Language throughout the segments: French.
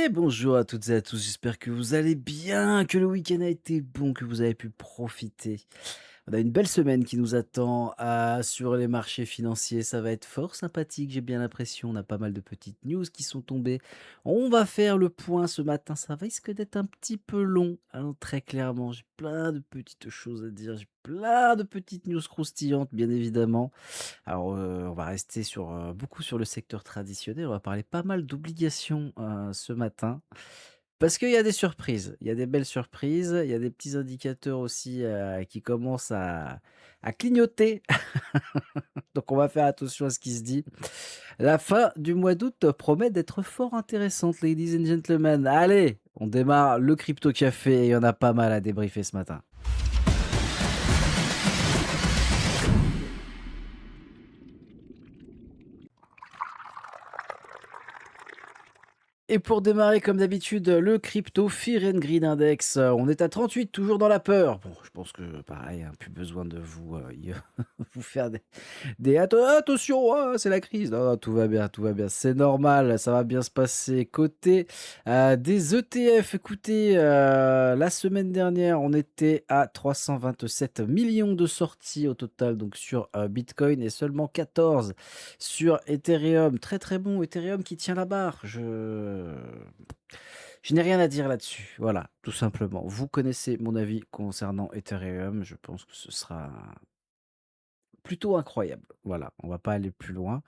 Et bonjour à toutes et à tous, j'espère que vous allez bien, que le week-end a été bon, que vous avez pu profiter. On a une belle semaine qui nous attend sur les marchés financiers, ça va être fort sympathique, j'ai bien l'impression. On a pas mal de petites news qui sont tombées. On va faire le point ce matin, ça risque d'être un petit peu long. Alors très clairement, j'ai plein de petites choses à dire, j'ai plein de petites news croustillantes, bien évidemment. Alors, on va rester beaucoup sur le secteur traditionnel. On va parler pas mal d'obligations, ce matin. Parce qu'il y a des surprises. Il y a des belles surprises. Il y a des petits indicateurs aussi, qui commencent à clignoter. Donc on va faire attention à ce qui se dit. La fin du mois d'août promet d'être fort intéressante, ladies and gentlemen. Allez, on démarre le crypto café et il y en a pas mal à débriefer ce matin. Et pour démarrer, comme d'habitude, le crypto Fear and Greed Index, on est à 38, toujours dans la peur. Bon, je pense que pareil, hein, plus besoin de vous, vous faire des attention, ah, c'est la crise. Non, non, tout va bien, tout va bien. C'est normal, ça va bien se passer. Côté, des ETF, écoutez, la semaine dernière, on était à 327 millions de sorties au total, donc sur, Bitcoin et seulement 14 sur Ethereum. Très, très bon Ethereum qui tient la barre. Je n'ai rien à dire là-dessus. Voilà, tout simplement. Vous connaissez mon avis concernant Ethereum. Je pense que ce sera plutôt incroyable. Voilà, on va pas aller plus loin,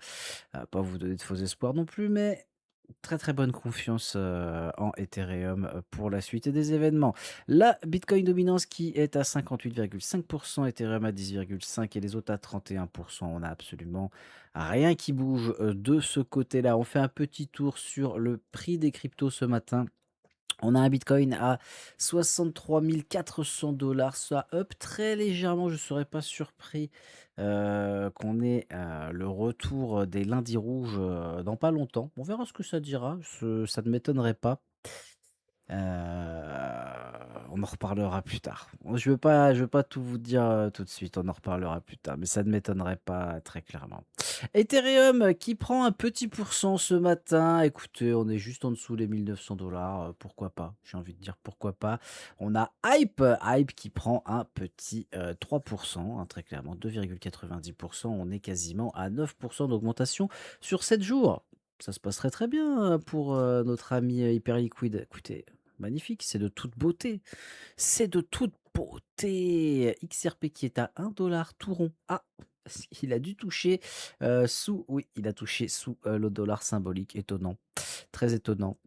pas vous donner de faux espoirs non plus, mais très, très bonne confiance, en Ethereum, pour la suite des événements. La Bitcoin dominance qui est à 58,5, Ethereum à 10,5 et les autres à 31. On a absolument rien qui bouge, de ce côté-là. On fait un petit tour sur le prix des cryptos ce matin. On a un bitcoin à 63 400 $, ça up très légèrement. Je ne serais pas surpris, qu'on ait, le retour des lundis rouges, dans pas longtemps. On verra ce que ça dira, ça ne m'étonnerait pas. On en reparlera plus tard. Je veux pas tout vous dire, tout de suite, on en reparlera plus tard, mais ça ne m'étonnerait pas très clairement. Ethereum, qui prend un petit pourcent ce matin. Écoutez, on est juste en dessous des 1 900 $, pourquoi pas? J'ai envie de dire pourquoi pas. On a Hype qui prend un petit, 3, hein, très clairement, 2,90. On est quasiment à 9 d'augmentation sur 7 jours. Ça se passerait très bien, pour, notre ami, Hyperliquid. Écoutez, magnifique, c'est de toute beauté. C'est de toute beauté. XRP qui est à 1 tout rond. Ah! Il a dû toucher, il a touché sous, le dollar symbolique. Étonnant, très étonnant.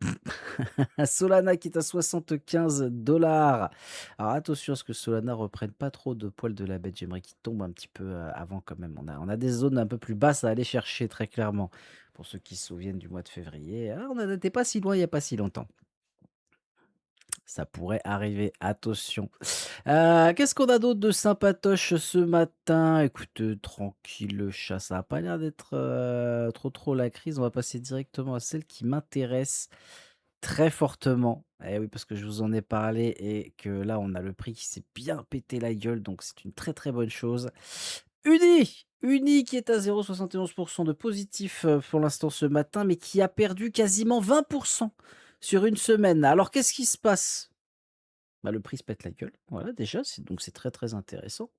Solana qui est à 75 $. Alors attention à ce que Solana reprenne pas trop de poils de la bête. J'aimerais qu'il tombe un petit peu, avant quand même. On a des zones un peu plus basses à aller chercher très clairement. Pour ceux qui se souviennent du mois de février, on n'était pas si loin il y a pas si longtemps. Ça pourrait arriver, attention. Qu'est-ce qu'on a d'autre de sympatoche ce matin? Écoute, tranquille le chat, ça a pas l'air d'être, trop la crise. On va passer directement à celle qui m'intéresse très fortement. Eh oui, parce que je vous en ai parlé et que là, on a le prix qui s'est bien pété la gueule, donc c'est une très, très bonne chose. Uni qui est à 0,71 de positif, pour l'instant ce matin, mais qui a perdu quasiment 20 sur une semaine. Alors qu'est-ce qui se passe? Bah, le prix se pète la gueule, voilà déjà, c'est très, très intéressant.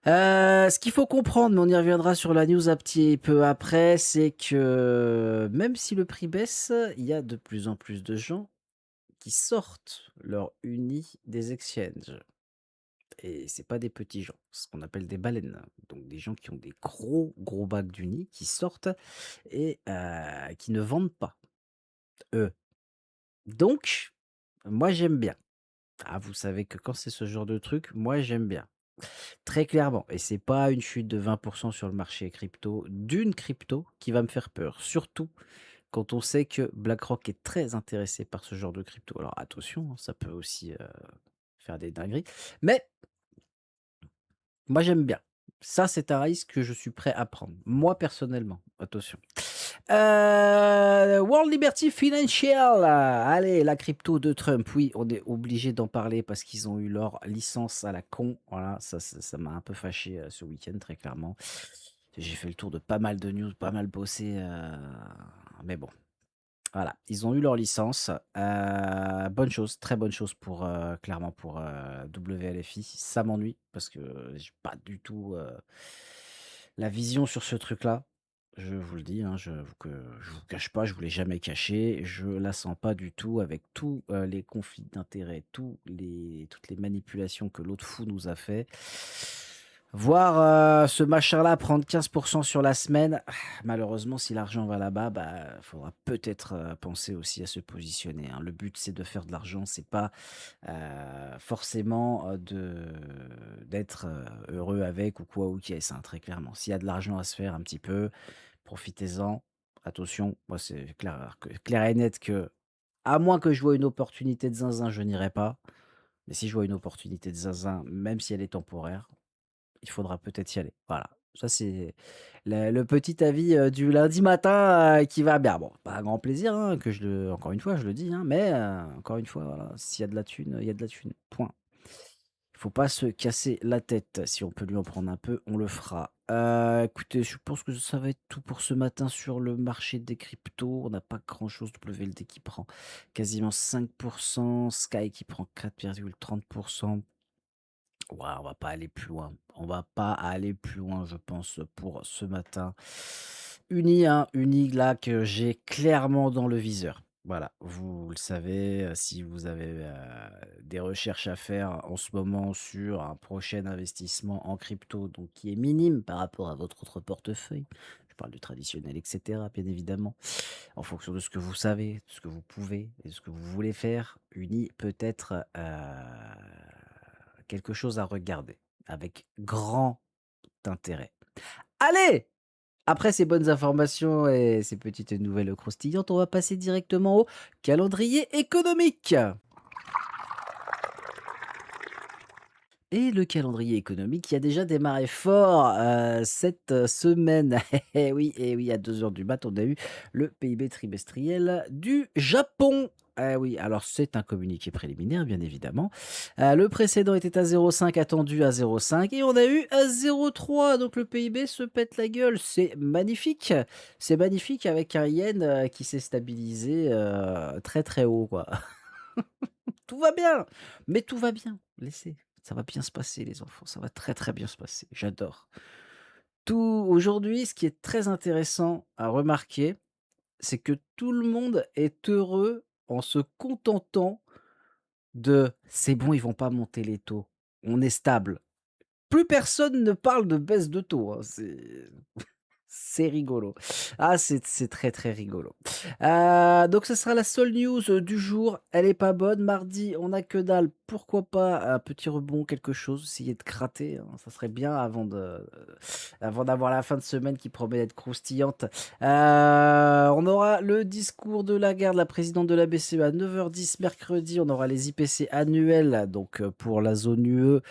Ce qu'il faut comprendre, mais on y reviendra sur la news un petit peu après, c'est que même si le prix baisse, il y a de plus en plus de gens qui sortent leur uni des exchanges et c'est pas des petits gens, ce qu'on appelle des baleines. Donc des gens qui ont des gros, gros bacs d'uni qui sortent et qui ne vendent pas, eux. Donc moi j'aime bien. Ah, vous savez que quand c'est ce genre de truc, moi j'aime bien. Très clairement, et c'est pas une chute de 20 sur le marché crypto, d'une crypto qui va me faire peur. Surtout quand on sait que BlackRock est très intéressé par ce genre de crypto. Alors attention, hein, ça peut aussi, faire des dingueries, mais moi j'aime bien. Ça, c'est un risque que je suis prêt à prendre. Moi personnellement, attention. World Liberty Financial, allez, la crypto de Trump. Oui, on est obligé d'en parler parce qu'ils ont eu leur licence à la con. Voilà, ça m'a un peu fâché, ce week-end, très clairement. J'ai fait le tour de pas mal de news, pas mal bossé, mais bon. Voilà, ils ont eu leur licence, bonne chose, très bonne chose pour, clairement pour, WLFI. Ça m'ennuie parce que j'ai pas du tout, la vision sur ce truc-là. Je vous le dis, hein, je vous cache pas, je vous l'ai jamais caché, je la sens pas du tout avec tous, les conflits d'intérêts, toutes les manipulations que l'autre fou nous a fait. Voir, ce machin-là prendre 15 sur la semaine, malheureusement, si l'argent va là-bas, bah, faudra peut-être, penser aussi à se positionner, hein. Le but, c'est de faire de l'argent, c'est pas, forcément, d'être, heureux avec ou quoi ou qu'est-ce, hein, très clairement. S'il y a de l'argent à se faire un petit peu, profitez-en. Attention, moi, c'est clair et net que, à moins que je vois une opportunité de zinzin, je n'irai pas. Mais si je vois une opportunité de zinzin, même si elle est temporaire, il faudra peut-être y aller. Voilà, ça c'est le petit avis, du lundi matin, qui va bien. Bon, pas un grand plaisir, hein, que je le encore une fois, je le dis, hein, mais encore une fois, voilà, s'il y a de la thune, il y a de la thune, point. Il faut pas se casser la tête. Si on peut lui en prendre un peu, on le fera. Écoutez, je pense que ça va être tout pour ce matin sur le marché des cryptos. On n'a pas grand-chose. WLD qui prend quasiment 5, Sky qui prend 4,30. Ouais, on va pas aller plus loin. On va pas aller plus loin, je pense, pour ce matin. Uni, hein, Uni là que j'ai clairement dans le viseur. Voilà, vous le savez, si vous avez, des recherches à faire en ce moment sur un prochain investissement en crypto, donc qui est minime par rapport à votre autre portefeuille. Je parle du traditionnel et cetera, bien évidemment. En fonction de ce que vous savez, de ce que vous pouvez et de ce que vous voulez faire, Uni peut être, quelque chose à regarder avec grand intérêt. Allez! Après ces bonnes informations et ces petites nouvelles croustillantes, on va passer directement au calendrier économique. Et le calendrier économique qui a déjà démarré fort, cette, semaine. Eh oui, à 2 heures du mat, on a eu le PIB trimestriel du Japon. Eh oui, alors c'est un communiqué préliminaire, bien évidemment. Le précédent était à 0,5, attendu à 0,5 et on a eu à 0,3, donc le PIB se pète la gueule. C'est magnifique avec un yen, qui s'est stabilisé, très, très haut, quoi. Tout va bien, mais tout va bien. Laissez, ça va bien se passer les enfants, ça va très, très bien se passer. J'adore. Tout aujourd'hui, ce qui est très intéressant à remarquer, c'est que tout le monde est heureux en se contentant de: «C'est bon, ils vont pas monter les taux, on est stable». Plus personne ne parle de baisse de taux, hein, c'est rigolo. Ah, c'est très, très rigolo. Donc ce sera la seule news, du jour. Elle est pas bonne. Mardi, on a que dalle. Pourquoi pas un petit rebond, quelque chose, essayer de gratter, hein, ça serait bien avant d'avoir la fin de semaine qui promet d'être croustillante. On aura le discours de Lagarde, la présidente de la BCE à 9h10 mercredi. On aura les IPC annuels, donc pour la zone UE.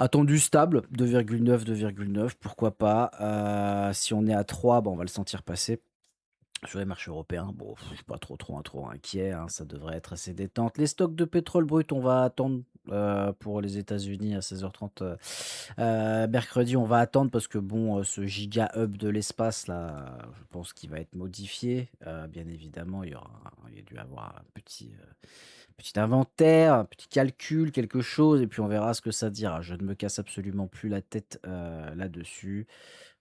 Attendu stable, 2,9, pourquoi pas. Si on est à 3, bah, on va le sentir passer. Sur les marchés européens, bon, je suis pas trop inquiet, hein, ça devrait être assez détente. Les stocks de pétrole brut, on va attendre, pour les États-Unis à 16h30, mercredi, on va attendre parce que bon, ce giga hub de l'espace là, je pense qu'il va être modifié. Bien évidemment, il y a dû avoir un petit inventaire, un petit calcul, quelque chose et puis on verra ce que ça dira. Je ne me casse absolument plus la tête, là-dessus.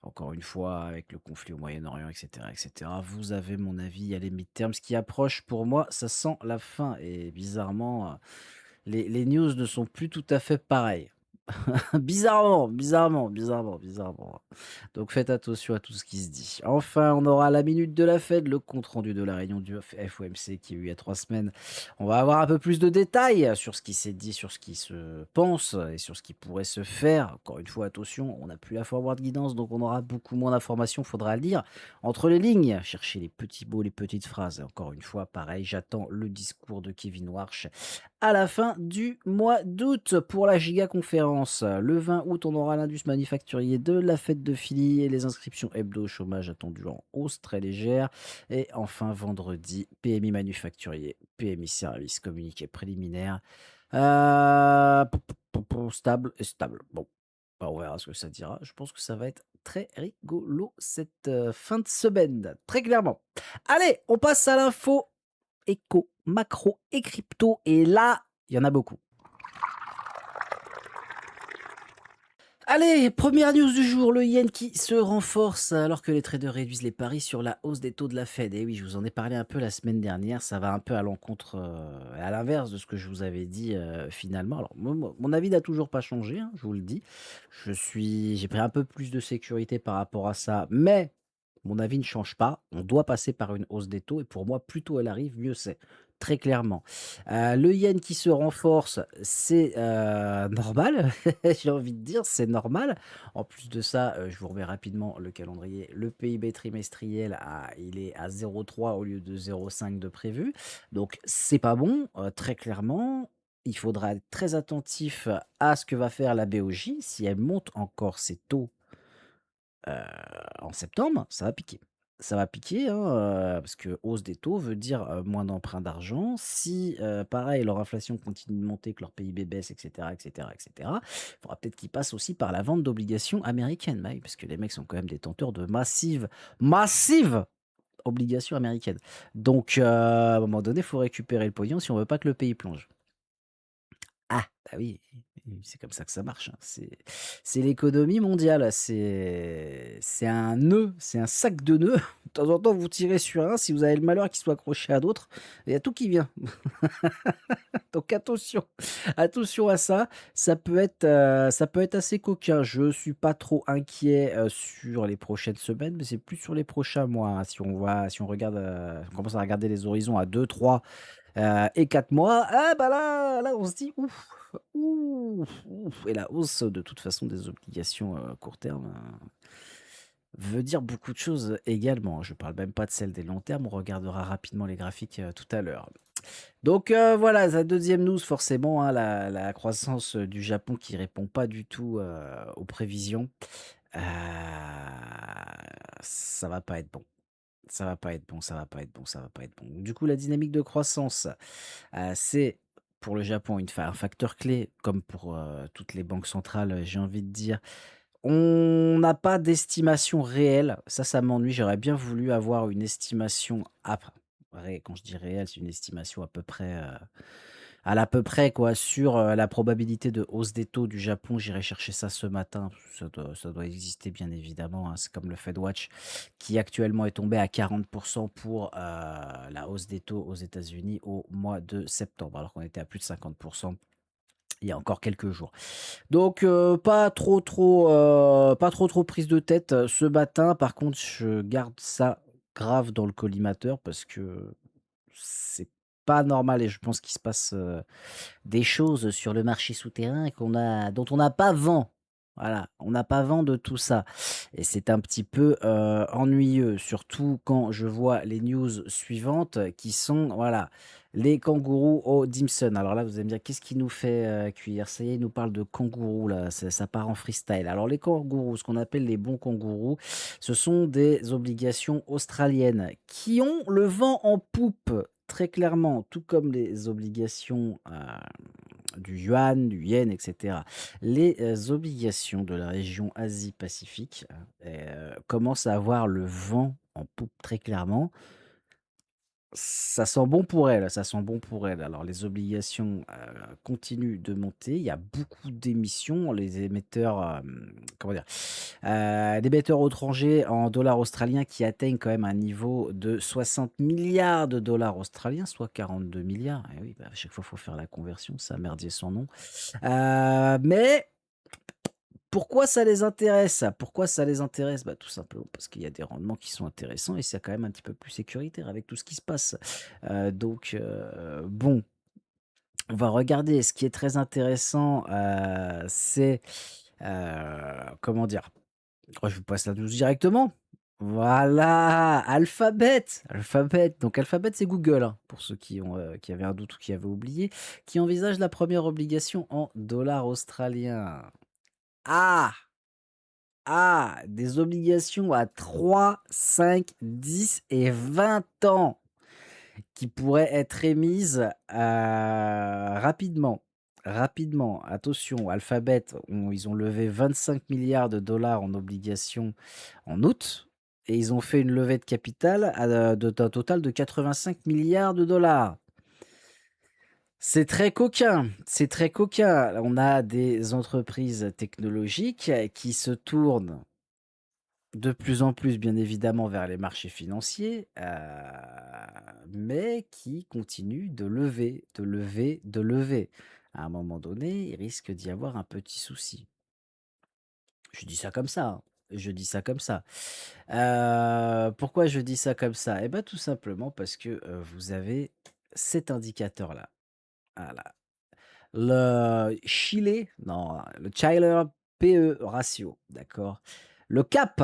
Encore une fois, avec le conflit au Moyen-Orient, et cetera, vous avez mon avis, il y a les midterms qui approchent. Pour moi, ça sent la fin et bizarrement, les news ne sont plus tout à fait pareilles. Bizarrement. Donc faites attention à tout ce qui se dit. Enfin, on aura la minute de la Fed, le compte rendu de la réunion du FOMC qui a eu il y a 3 semaines. On va avoir un peu plus de détails sur ce qui s'est dit, sur ce qui se pense et sur ce qui pourrait se faire. Encore une fois, attention, on n'a plus la forward guidance, donc on aura beaucoup moins d'informations. Il faudra lire entre les lignes, chercher les petits mots, les petites phrases. Et encore une fois, pareil, j'attends le discours de Kevin Warsh à la fin du mois d'août pour la giga-conférence. Le 20 août, on aura l'Indus manufacturier de la fête de Philly et les inscriptions hebdo au chômage attendues en hausse très légère. Et enfin, vendredi, PMI manufacturier, PMI service, communiqué préliminaire. Stable et stable. Bon, Bah, on verra ce que ça dira. Je pense que ça va être très rigolo cette, fin de semaine, très clairement. Allez, on passe à l'info éco, macro et crypto et là, il y en a beaucoup. Allez, première news du jour, le yen qui se renforce alors que les traders réduisent les paris sur la hausse des taux de la Fed. Et oui, je vous en ai parlé un peu la semaine dernière, ça va un peu à l'encontre, à l'inverse de ce que je vous avais dit finalement. Alors, mon avis n'a toujours pas changé, hein, je vous le dis. J'ai pris un peu plus de sécurité par rapport à ça, mais mon avis ne change pas. On doit passer par une hausse des taux et pour moi, plus tôt elle arrive, mieux c'est. Très clairement. Le yen qui se renforce, c'est normal. J'ai envie de dire, c'est normal. En plus de ça, je vous remets rapidement le calendrier. Le PIB trimestriel, il est à 0,3 au lieu de 0,5 de prévu. Donc c'est pas bon, très clairement. Il faudra être très attentif à ce que va faire la BOJ. Si elle monte encore ses taux Heu, en septembre, ça va piquer. Ça va piquer, hein, parce que hausse des taux veut dire, moins d'emprunt d'argent. Si, pareil, leur inflation continue de monter, que leur PIB baisse et cetera et cetera et cetera, il faudra peut-être qu'ils passent aussi par la vente d'obligations américaines. Bah oui, parce que les mecs sont quand même détenteurs de massives obligations américaines. Donc, à un moment donné, il faut récupérer le pognon si on veut pas que le pays plonge. Ah, bah oui, c'est comme ça que ça marche, hein. C'est l'économie mondiale, c'est un nœud, c'est un sac de nœuds. De temps en temps, vous tirez sur un, si vous avez le malheur qu'il soit accroché à d'autres, il y a tout qui vient. Donc attention, attention à ça. Ça peut être assez coquin. Je suis pas trop inquiet, sur les prochaines semaines, mais c'est plus sur les prochains mois, hein. Si on regarde, on commence à regarder les horizons à 2, 3 et 4 mois, ah bah là on se dit: «Ouf, ouf, ouf» et la hausse de toute façon des obligations, court terme, veut dire beaucoup de choses également. Je parle même pas de celles des long termes, on regardera rapidement les graphiques, tout à l'heure. Donc voilà, la deuxième news forcément, hein, la croissance, du Japon qui répond pas du tout, aux prévisions. Heu, Ça va pas être bon. Ça va pas être bon, ça va pas être bon, ça va pas être bon. Du coup, la dynamique de croissance, c'est pour le Japon un facteur clé comme pour, toutes les banques centrales, j'ai envie de dire. On n'a pas d'estimation réelle, ça m'ennuie. J'aurais bien voulu avoir une estimation après quand je dis réelle, c'est une estimation à l'à peu près quoi sur, la probabilité de hausse des taux du Japon. J'irai chercher ça ce matin, ça doit exister bien évidemment, hein. C'est comme le FedWatch qui actuellement est tombé à 40 pour, la hausse des taux aux États-Unis au mois de septembre, alors qu'on était à plus de 50 il y a encore quelques jours. Donc pas trop prise de tête, ce matin. Par contre, je garde ça grave dans le collimateur parce que c'est pas normal et je pense qu'il se passe, des choses sur le marché souterrain et dont on n'a pas vent. Voilà, on n'a pas vent de tout ça et c'est un petit peu, ennuyeux, surtout quand je vois les news suivantes qui sont, voilà, les kangourous au Dimson. Alors là, vous allez me dire: «Qu'est-ce qui nous fait, cuire?» Ça y est, il nous parle de kangourous là, ça part en freestyle. Alors les kangourous, ce qu'on appelle les bons kangourous, ce sont des obligations australiennes qui ont le vent en poupe, très clairement, tout comme les obligations, du yuan, du yen et cetera. Les, obligations de la région Asie-Pacifique, commencent à avoir le vent en poupe très clairement. Ça sent bon pour elle, ça sent bon pour elle. Alors les obligations, continuent de monter. Il y a beaucoup d'émissions. Les émetteurs, comment dire? D'émetteurs étrangers en dollars australiens qui atteignent quand même un niveau de 60 milliards de dollars australiens, soit 42 milliards. Et oui, bah, à chaque fois, il faut faire la conversion, ça a merdier son nom. Mais pourquoi ça les intéresse? Pourquoi ça les intéresse? Bah, tout simplement parce qu'il y a des rendements qui sont intéressants et c'est quand même un petit peu plus sécuritaire avec tout ce qui se passe. Bon, on va regarder. Ce qui est très intéressant, c'est, comment dire? Oh, je vous passe la news directement. Voilà, Alphabet! Alphabet, donc Alphabet, c'est Google, hein, pour ceux qui avaient un doute ou qui avaient oublié, qui envisage la première obligation en dollars australiens. Ah! Ah! Des obligations à 3, 5, 10 et 20 ans qui pourraient être émises, rapidement. rapidement. Attention, Alphabet, ils ont levé 25 milliards de dollars en obligations en août et ils ont fait une levée de capital d'un total de 85 milliards de dollars. C'est très coquin, c'est très coquin. On a des entreprises technologiques qui se tournent de plus en plus, bien évidemment, vers les marchés financiers, mais qui continuent de lever, de lever, de lever. À un moment donné, il risque d'y avoir un petit souci. Je dis ça comme ça, hein, je dis ça comme ça. Pourquoi je dis ça comme ça? Eh ben, tout simplement parce que, vous avez cet indicateur-là. Voilà. Le Chiler PE ratio, d'accord? Le CAP,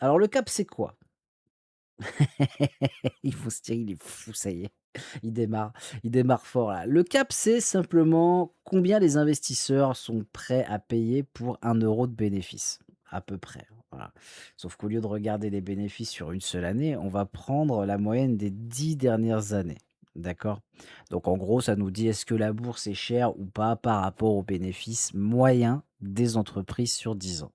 alors le CAP, c'est quoi? Il faut se dire: «Il est fou, ça y est, il démarre il démarre fort là». Le CAP, c'est simplement combien les investisseurs sont prêts à payer pour 1 € de bénéfice, à peu près, voilà. Sauf qu'au lieu de regarder les bénéfices sur une seule année, on va prendre la moyenne des 10 dernières années, d'accord? Donc en gros, ça nous dit est-ce que la bourse est chère ou pas par rapport aux bénéfices moyens des entreprises sur 10 ans.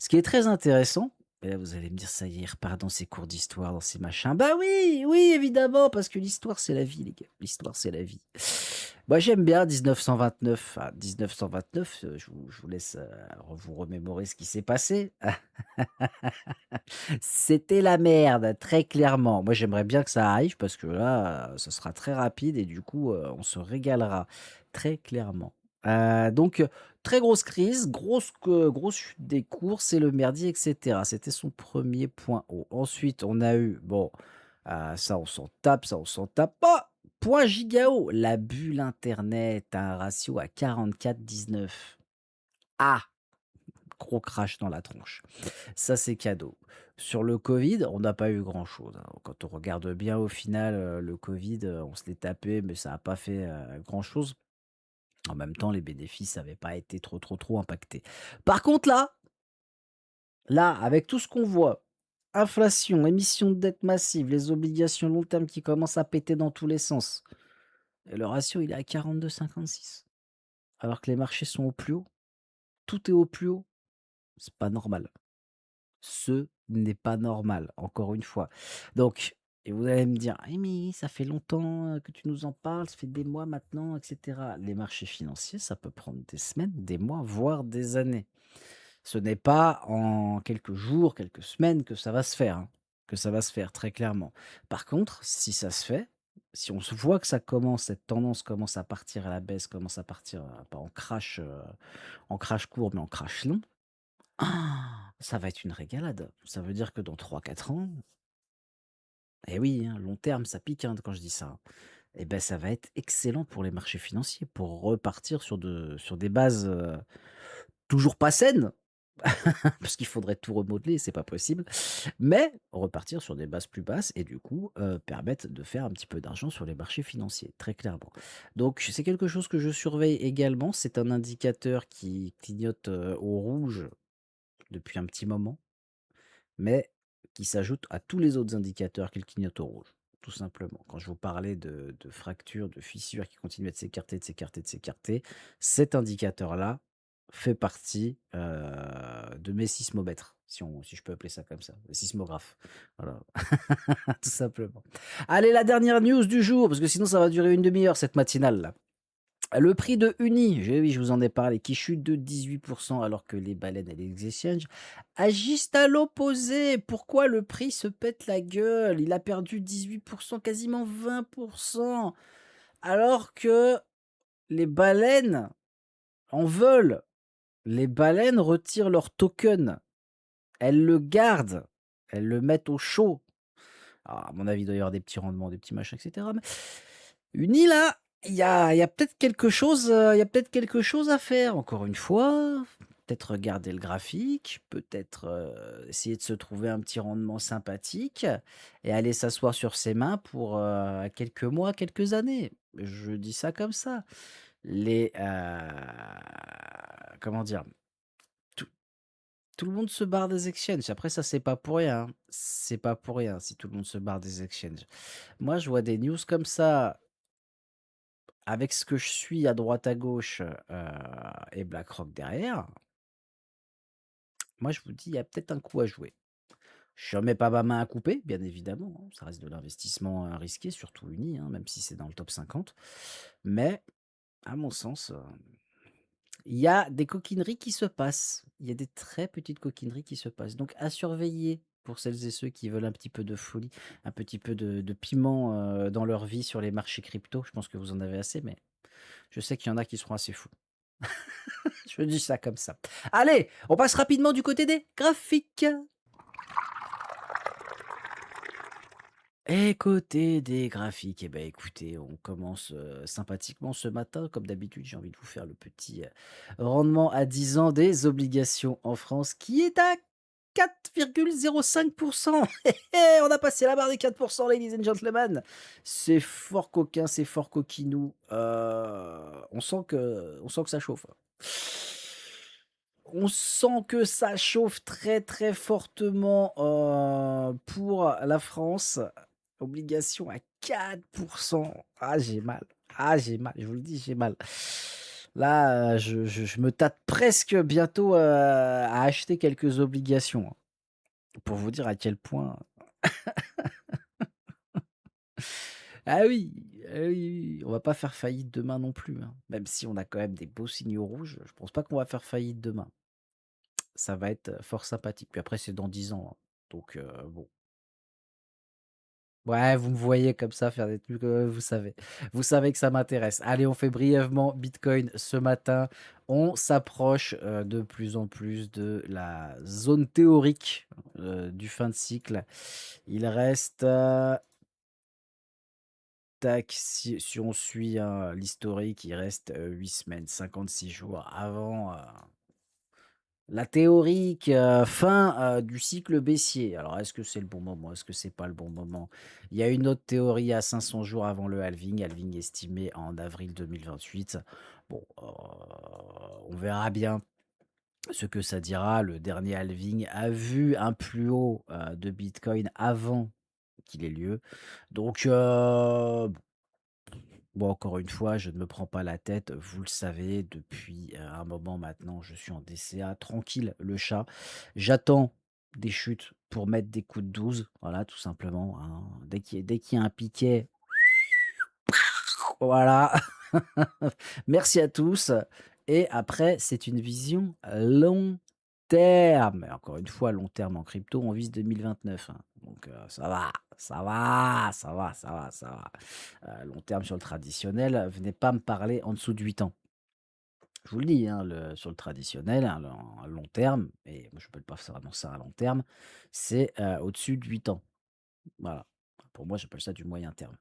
Ce qui est très intéressant, et là, vous allez me dire: «Ça y est, il repart dans ses cours d'histoire, dans ses machins». Bah oui, oui, évidemment, parce que l'histoire, c'est la vie, les gars. L'histoire, c'est la vie. Moi, j'aime bien 1929. Ah, 1929, je vous laisse, vous remémorer ce qui s'est passé. C'était la merde, très clairement. Moi, j'aimerais bien que ça arrive parce que là, ça sera très rapide et du coup, on se régalera, très clairement. Donc, très grosse crise, grosse chute des cours, c'est le merdier et cetera. C'était son premier point haut. Ensuite, on a eu, bon, ça on s'en tape, ça on s'en tape pas. Point giga haut, la bulle internet a un ratio à 44,19. Ah! Gros crash dans la tronche. Ça, c'est cadeau. Sur le covid, on n'a pas eu grand-chose, hein. Quand on regarde bien au final, le covid, on se l'est tapé, mais ça a pas fait, grand-chose. En même temps, les bénéfices n'avaient pas été trop impactés. Par contre là, avec tout ce qu'on voit, inflation, émission de dette massive, les obligations long terme qui commencent à péter dans tous les sens et le ratio, il est à 42,56 alors que les marchés sont au plus haut. Tout est au plus haut. C'est pas normal. Ce n'est pas normal, encore une fois. Donc et vous allez me dire: «Eh mais ça fait longtemps, que tu nous en parles, ça fait des mois maintenant et cetera». Les marchés financiers, ça peut prendre des semaines, des mois, voire des années. Ce n'est pas en quelques jours, quelques semaines que ça va se faire, hein, que ça va se faire, très clairement. Par contre, si ça se fait, si on se voit que ça commence, cette tendance commence à partir à la baisse, commence à partir, pas en crash court, mais en crash long, ça va être une régalade. Ça veut dire que dans 3 4 ans, eh oui, hein, long terme, ça pique, hein, quand je dis ça, hein. Et ben, ça va être excellent pour les marchés financiers, pour repartir sur des bases, toujours pas saines, parce qu'il faudrait tout remodeler, c'est pas possible, mais repartir sur des bases plus basses et du coup, permettre de faire un petit peu d'argent sur les marchés financiers, très clairement. Donc c'est quelque chose que je surveille également, c'est un indicateur qui clignote, au rouge depuis un petit moment. Mais qui s'ajoute à tous les autres indicateurs qui clignotent au rouge, tout simplement. Quand je vous parlais de fractures, de fissures qui continuent de s'écarter, de s'écarter, de s'écarter, cet indicateur-là fait partie, de mes sismomètres, si je peux appeler ça comme ça, le sismographe. Voilà, tout simplement. Allez, la dernière news du jour, parce que sinon ça va durer une demi heure cette matinale-là. Le prix de Uni, oui, je vous en ai parlé, qui chute de 18 alors que les baleines et les exchanges agissent à l'opposé. Pourquoi le prix se pète la gueule? Il a perdu 18 quasiment 20 alors que les baleines en veulent. Les baleines retirent leur token, elles le gardent, elles le mettent au chaud. Alors, à mon avis, il doit y avoir des petits rendements, des petits machins, et cetera, mais Uni là, il y a peut-être quelque chose, il y a peut-être quelque chose à faire. Encore une fois, peut-être regarder le graphique, peut-être, essayer de se trouver un petit rendement sympathique et aller s'asseoir sur ses mains pour, quelques mois, quelques années. Je dis ça comme ça. Les, comment dire? Tout tout le monde se barre des exchanges. Après ça, c'est pas pour rien, hein. C'est pas pour rien si tout le monde se barre des exchanges. Moi, je vois des news comme ça avec ce que je suis à droite à gauche, et BlackRock derrière, moi je vous dis, il y a peut-être un coup à jouer. Je ne mets pas ma main à couper, bien évidemment, hein, ça reste de l'investissement, risqué, surtout uni, hein, même si c'est dans le top 50. Mais à mon sens, il y a des coquineries qui se passent. Il y a des très petites coquineries qui se passent. Donc à surveiller pour celles et ceux qui veulent un petit peu de folie, un petit peu de piment, dans leur vie sur les marchés crypto. Je pense que vous en avez assez, mais je sais qu'il y en a qui seront assez fous. Je dis ça comme ça. Allez, on passe rapidement du côté des graphiques. Et côté des graphiques, eh ben, écoutez, on commence, sympathiquement ce matin. Comme d'habitude, j'ai envie de vous faire le petit, rendement à 10 ans des obligations en France qui est à 4,05. On a passé la barre des 4 ladies and gentlemen. C'est fort coquin, c'est fort coquinou. On sent que ça chauffe, hein. On sent que ça chauffe très, très fortement, pour la France. Obligation à 4. Ah, j'ai mal. Ah, j'ai mal, je vous le dis, j'ai mal. Là, je me tâte presque bientôt, à acheter quelques obligations, hein, pour vous dire à quel point ah oui, ah oui, oui, oui, on va pas faire faillite demain non plus, hein. Même si on a quand même des beaux signaux rouges, je pense pas qu'on va faire faillite demain. Ça va être, fort sympathique. Puis après, c'est dans 10 ans, hein, donc bon. Ouais, vous me voyez comme ça faire des trucs, vous savez que ça m'intéresse. Allez, on fait brièvement Bitcoin ce matin. On s'approche, de plus en plus de la zone théorique, du fin de cycle. Il reste, tac, si on suit, hein, l'historique, il reste, 8 semaines, 56 jours avant, la théorique, fin, du cycle baissier. Alors est-ce que c'est le bon moment? Est-ce que c'est pas le bon moment? Il y a une autre théorie à 500 jours avant le halving estimé en avril 2028. Bon, on verra bien ce que ça dira. Le dernier halving a vu un plus haut, de bitcoin avant qu'il ait lieu. Donc bon, encore une fois, je ne me prends pas la tête. Vous le savez, depuis, un moment maintenant, je suis en DCA, tranquille, le chat. J'attends des chutes pour mettre des coups de 12, voilà, tout simplement, hein. Dès qu'il y a un piquet, voilà. Merci à tous et après, c'est une vision long terme et encore une fois, long terme en crypto, on vise 2029, hein, donc ça va, ça va, ça va, ça va, ça va. Long terme sur le traditionnel, venez pas me parler en dessous de 8 ans. Je vous le dis, hein, sur le traditionnel, à long terme et moi je n'appelle pas ça vraiment ça à long terme, c'est, au-dessus de 8 ans. Voilà. Pour moi, j'appelle ça du moyen terme.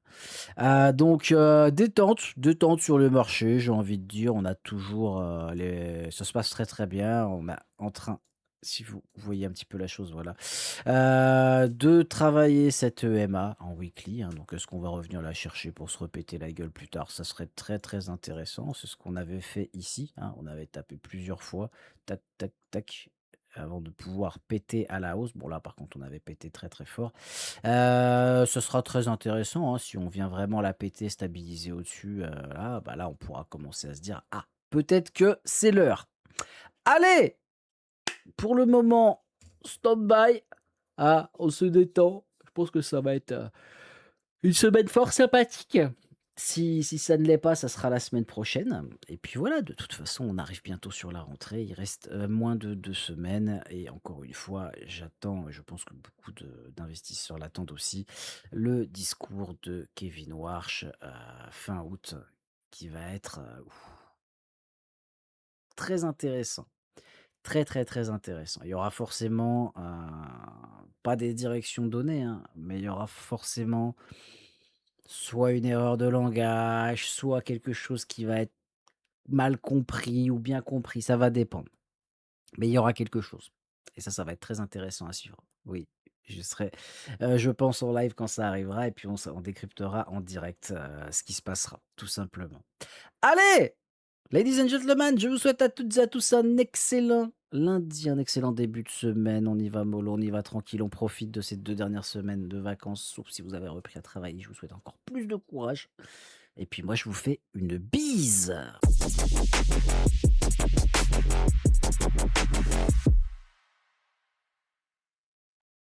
Donc détente, détente sur le marché, j'ai envie de dire. On a toujours, les ça se passe très, très bien. On est en train, si vous voyez un petit peu la chose, voilà, de travailler cette EMA en weekly, hein. Donc est-ce qu'on va revenir la chercher pour se repéter la gueule plus tard? Ça serait très, très intéressant. C'est ce qu'on avait fait ici, hein. On avait tapé plusieurs fois, tac, tac, tac, avant de pouvoir péter à la hausse. Bon là, par contre, on avait pété très, très fort. Ce sera très intéressant, hein, si on vient vraiment la péter, stabiliser au-dessus, là, bah, là, on pourra commencer à se dire: «Ah, peut-être que c'est l'heure». Allez! Pour le moment, stand-by. Ah, on se détend. Je pense que ça va être, une semaine fort sympathique. Si ça ne l'est pas, ça sera la semaine prochaine et puis voilà, de toute façon, on arrive bientôt sur la rentrée. Il reste, moins de 2 semaines et encore une fois, j'attends, je pense que beaucoup d'investisseurs l'attendent aussi, le discours de Kevin Warsh, fin août, qui va être, très intéressant. Très, très, très intéressant. Il y aura forcément, pas des directions données, hein, mais il y aura forcément soit une erreur de langage, soit quelque chose qui va être mal compris ou bien compris, ça va dépendre. Mais il y aura quelque chose et ça va être très intéressant à suivre. Oui, je serai, je pense en live quand ça arrivera et puis on décryptera en direct, ce qui se passera, tout simplement. Allez! Ladies and gentlemen, je vous souhaite à toutes et à tous un excellent lundi, un excellent début de semaine. On y va mollo, on y va tranquille, on profite de ces 2 dernières semaines de vacances, sauf si vous avez repris à travailler. Je vous souhaite encore plus de courage et puis moi je vous fais une bise.